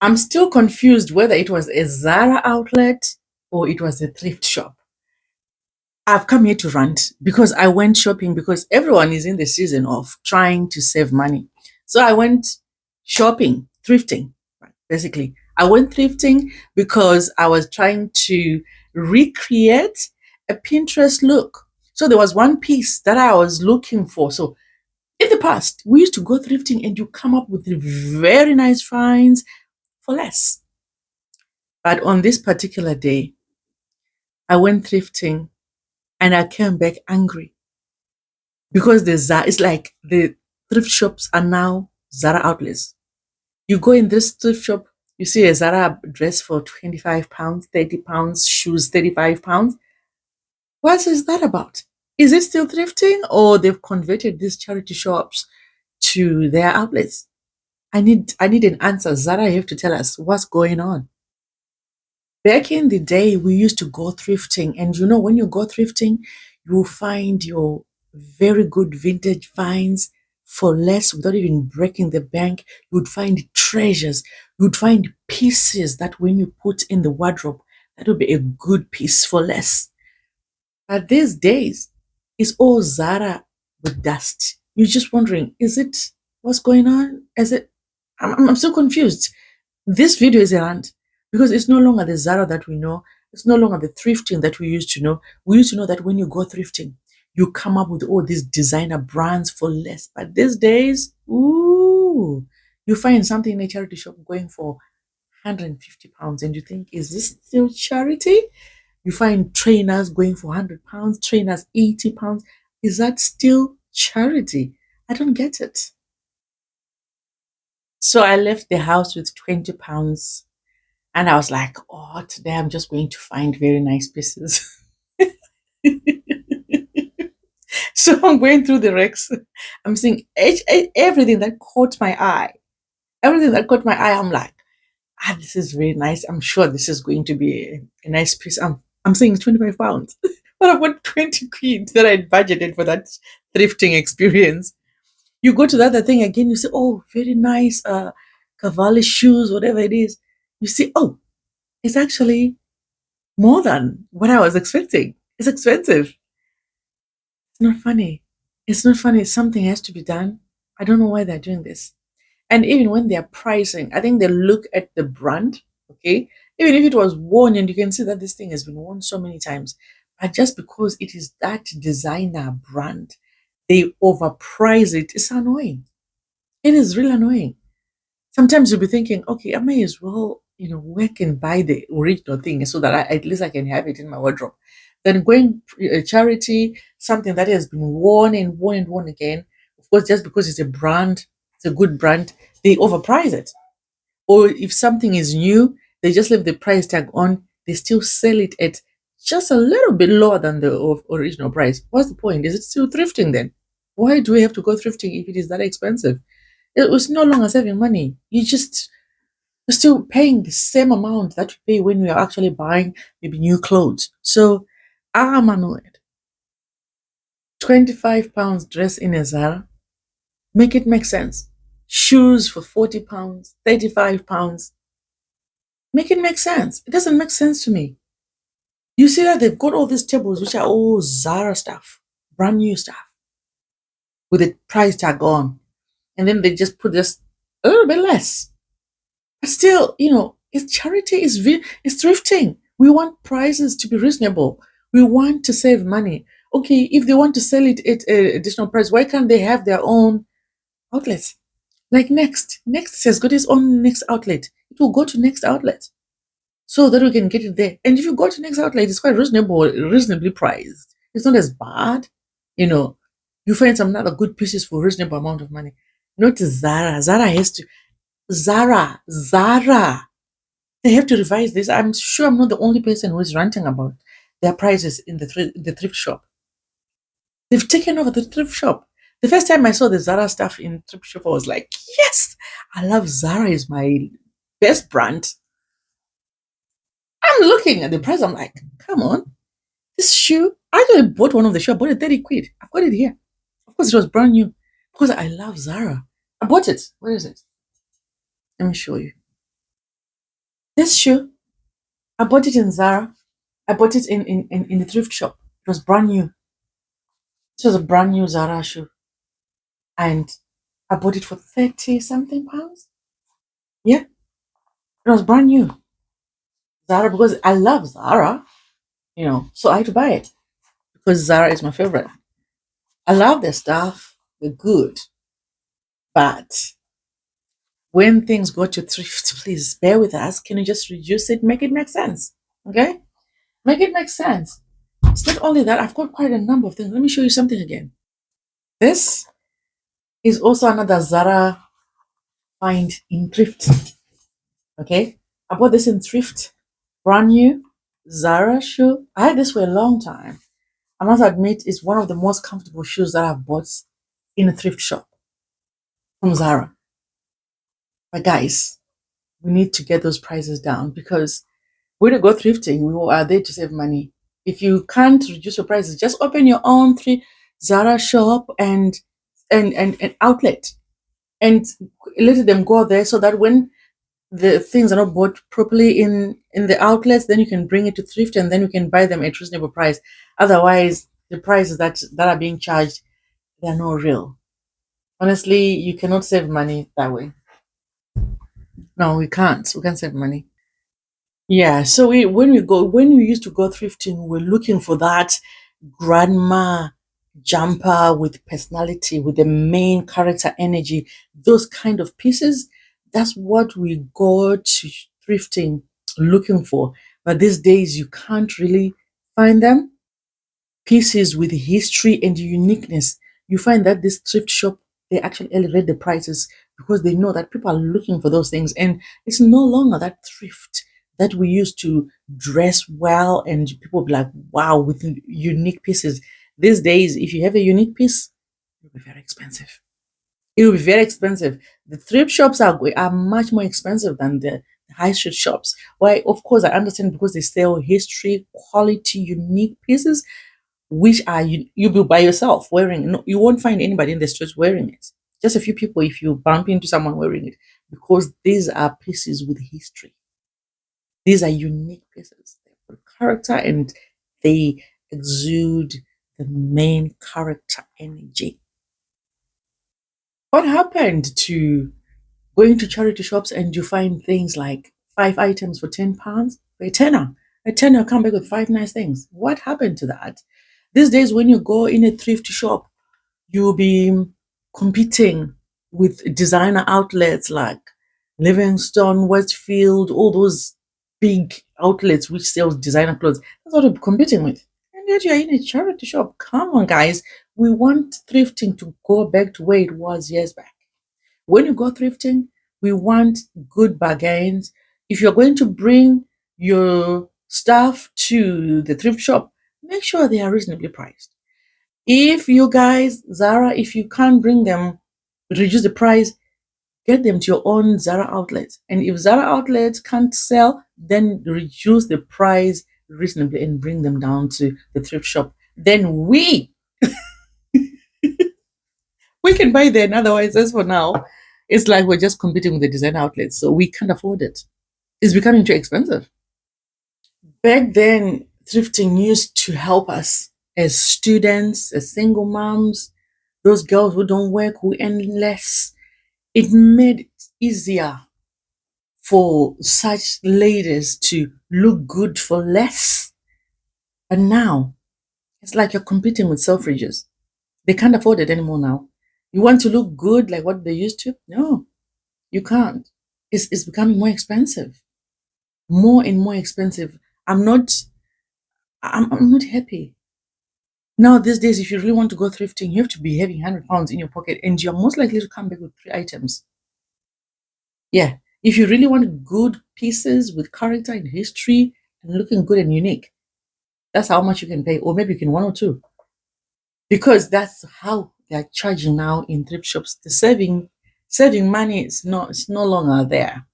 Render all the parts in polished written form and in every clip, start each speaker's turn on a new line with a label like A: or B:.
A: I'm still confused whether it was a Zara outlet or it was a thrift shop. I've come here to rant because I went shopping because everyone is in the season of trying to save money. So I went shopping, thrifting, basically. I went thrifting because I was trying to recreate a Pinterest look. So there was one piece that I was looking for. So in the past, we used to go thrifting and you come up with very nice finds for less. But on this particular day, I went thrifting and I came back angry because the Zara, it's like the thrift shops are now Zara outlets. You go in this thrift shop, you see a Zara dress for £25, £30, shoes £35. What is that about? Is it still thrifting or they've converted these charity shops to their outlets? I need an answer. Zara, you have to tell us what's going on. Back in the day, we used to go thrifting, and when you go thrifting, you will find your very good vintage finds for less without even breaking the bank. You would find treasures. You would find pieces that when you put in the wardrobe, that would be a good piece for less. But these days, it's all Zara with dust. You're just wondering, is it what's going on? Is it? I'm so confused. This video is a rant because it's no longer the Zara that we know. It's no longer the thrifting that we used to know. We used to know that when you go thrifting, you come up with all these designer brands for less. But these days, ooh, you find something in a charity shop going for £150 and you think, is this still charity? You find trainers going for £100, trainers £80. Is that still charity? I don't get it. So I left the house with £20 and I was like, oh, today I'm just going to find very nice pieces. So I'm going through the racks. I'm seeing everything that caught my eye. Everything that caught my eye, I'm like, this is very nice. I'm sure this is going to be a nice piece. I'm saying it's £25. But I've got 20 quid that I budgeted for that thrifting experience. You go to the other thing again, you say, oh, very nice Cavalli shoes, whatever it is. You see, oh, it's actually more than what I was expecting. It's expensive. It's not funny. It's not funny. Something has to be done. I don't know why they're doing this. And even when they're pricing, I think they look at the brand, okay? Even if it was worn and you can see that this thing has been worn so many times, but just because it is that designer brand, they overprice it. It's annoying. It is really annoying. Sometimes you'll be thinking, okay, I may as well, work and buy the original thing so that at least I can have it in my wardrobe. Then going charity, something that has been worn and worn and worn again, of course, just because it's a brand, it's a good brand, they overprice it. Or if something is new, they just leave the price tag on, they still sell it at just a little bit lower than the original price. What's the point? Is it still thrifting then? Why do we have to go thrifting if it is that expensive? It was no longer saving money. You're still paying the same amount that you pay when you are actually buying maybe new clothes. So I'm annoyed. £25 dress in a Zara. Make it make sense. Shoes for £40, £35. Make it make sense. It doesn't make sense to me. You see that they've got all these tables which are all Zara stuff, brand new stuff, with a price tag on. And then they just put just a little bit less. But still, it's charity, it's thrifting. We want prices to be reasonable. We want to save money. Okay, if they want to sell it at an additional price, why can't they have their own outlets? Like Next. Next has got its own Next outlet. It will go to Next outlet so that we can get it there. And if you go to Next outlet, it's quite reasonably priced. It's not as bad. You know, you find some other good pieces for reasonable amount of money. Not Zara. Zara. They have to revise this. I'm sure I'm not the only person who is ranting about their prices in the thrift shop. They've taken over the thrift shop. The first time I saw the Zara stuff in thrift shop, I was like, yes, I love Zara. Is my best brand. I'm looking at the price. I'm like, come on, this shoe. I actually bought one of the shoe. I bought it 30 quid. I've got it here. Of course, it was brand new because I love Zara. I bought it. Where is it? Let me show you. This shoe, I bought it in Zara. I bought it in the thrift shop. It was brand new. This was a brand new Zara shoe. And I bought it for 30 something pounds. Yeah, it was brand new. Zara, because I love Zara, so I had to buy it because Zara is my favorite. I love their stuff, they're good. But when things go to thrift, please bear with us. Can you just reduce it, make it make sense? Okay? Make it make sense. It's not only that, I've got quite a number of things. Let me show you something again. This is also another Zara find in thrift. Okay? I bought this in thrift. Brand new Zara shoe. I had this for a long time. I must admit, it's one of the most comfortable shoes that I've bought in a thrift shop from Zara. But guys, we need to get those prices down because when you go thrifting, we are there to save money. If you can't reduce your prices, just open your own Zara shop and outlet and let them go there so that when the things are not bought properly in the outlets, then you can bring it to thrift and then you can buy them at reasonable price. Otherwise, the prices that are being charged, they're not real. Honestly, you cannot save money that way. No, we can't. We can't save money. Yeah. So when we used to go thrifting, we're looking for that grandma jumper with personality, with the main character energy, those kind of pieces. That's what we go to thrifting looking for. But these days you can't really find them. Pieces with history and uniqueness. You find that this thrift shop, they actually elevate the prices because they know that people are looking for those things. And it's no longer that thrift that we used to dress well and people be like, wow, with unique pieces. These days, if you have a unique piece, it'll be very expensive. It will be very expensive. The thrift shops are much more expensive than the high street shops. Why? Of course, I understand because they sell history, quality, unique pieces which are you be by yourself wearing. No, you won't find anybody in the streets wearing it. Just a few people if you bump into someone wearing it, because these are pieces with history. These are unique pieces. They have character and they exude the main character energy. What happened to going to charity shops and you find things like 5 items for £10? A tenner. A tenner come back with five nice things. What happened to that? These days, when you go in a thrift shop, you'll be competing with designer outlets like Livingstone, Westfield, all those big outlets which sells designer clothes. That's what you're competing with. And yet you're in a charity shop. Come on, guys. We want thrifting to go back to where it was years back. When you go thrifting, we want good bargains. If you're going to bring your stuff to the thrift shop, make sure they are reasonably priced. If you guys, Zara, if you can't bring them, reduce the price, get them to your own Zara outlets. And if Zara outlets can't sell, then reduce the price reasonably and bring them down to the thrift shop. Then we can buy then. Otherwise, as for now, it's like we're just competing with the design outlets, so we can't afford it. It's becoming too expensive. Back then, thrifting used to help us as students, as single moms, those girls who don't work, who earn less. It made it easier for such ladies to look good for less. But now, it's like you're competing with Selfridges. They can't afford it anymore now. You want to look good like what they used to? No, you can't. It's becoming more expensive, more and more expensive. I'm not happy. Now these days, if you really want to go thrifting, you have to be having £100 in your pocket, and you're most likely to come back with 3 items. Yeah, if you really want good pieces with character and history and looking good and unique, that's how much you can pay, or maybe you can one or two, because that's how they're charging now in thrift shops. The saving money is not it's no longer there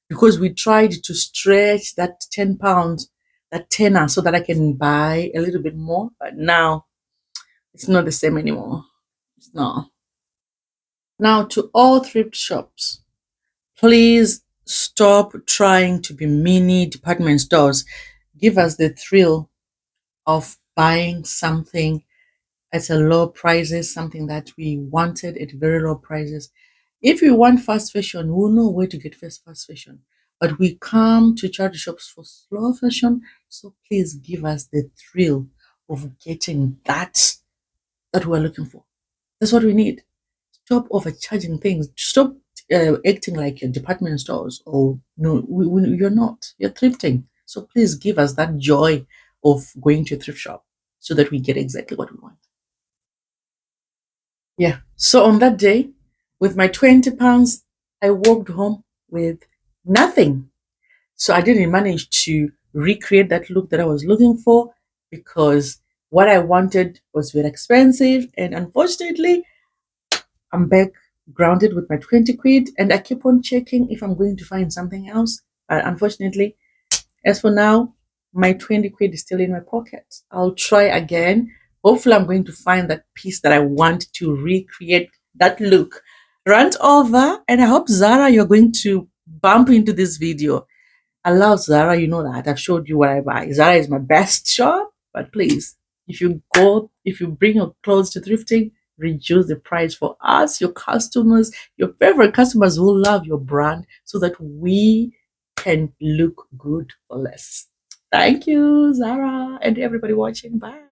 A: because we tried to stretch that £10, that tenner, so that I can buy a little bit more, but now it's not the same anymore. It's not. Now, to all thrift shops, please Stop trying to be mini department stores. Give us the thrill of buying something at a low prices, something that we wanted at very low prices. If we want fast fashion, we'll know where to get fast fashion. But we come to charity shops for slow fashion, so please give us the thrill of getting that we're looking for. That's what we need. Stop overcharging things. Stop acting like your department stores. Or no, you're not. You're thrifting. So please give us that joy of going to a thrift shop so that we get exactly what we want. Yeah. So on that day, with my £20, I walked home with nothing. So I didn't manage to recreate that look that I was looking for because what I wanted was very expensive. And unfortunately, I'm back grounded with my 20 quid and I keep on checking if I'm going to find something else. But unfortunately, as for now, my 20 quid is still in my pocket. I'll try again. Hopefully, I'm going to find that piece that I want to recreate that look. Rant over, and I hope Zara, you're going to bump into this video. I love Zara, you know that. I've showed you what I buy. Zara is my best shop, but please, if you bring your clothes to thrifting, reduce the price for us, your customers, your favorite customers who love your brand, so that we can look good for less. Thank you, Zara, and everybody watching. Bye.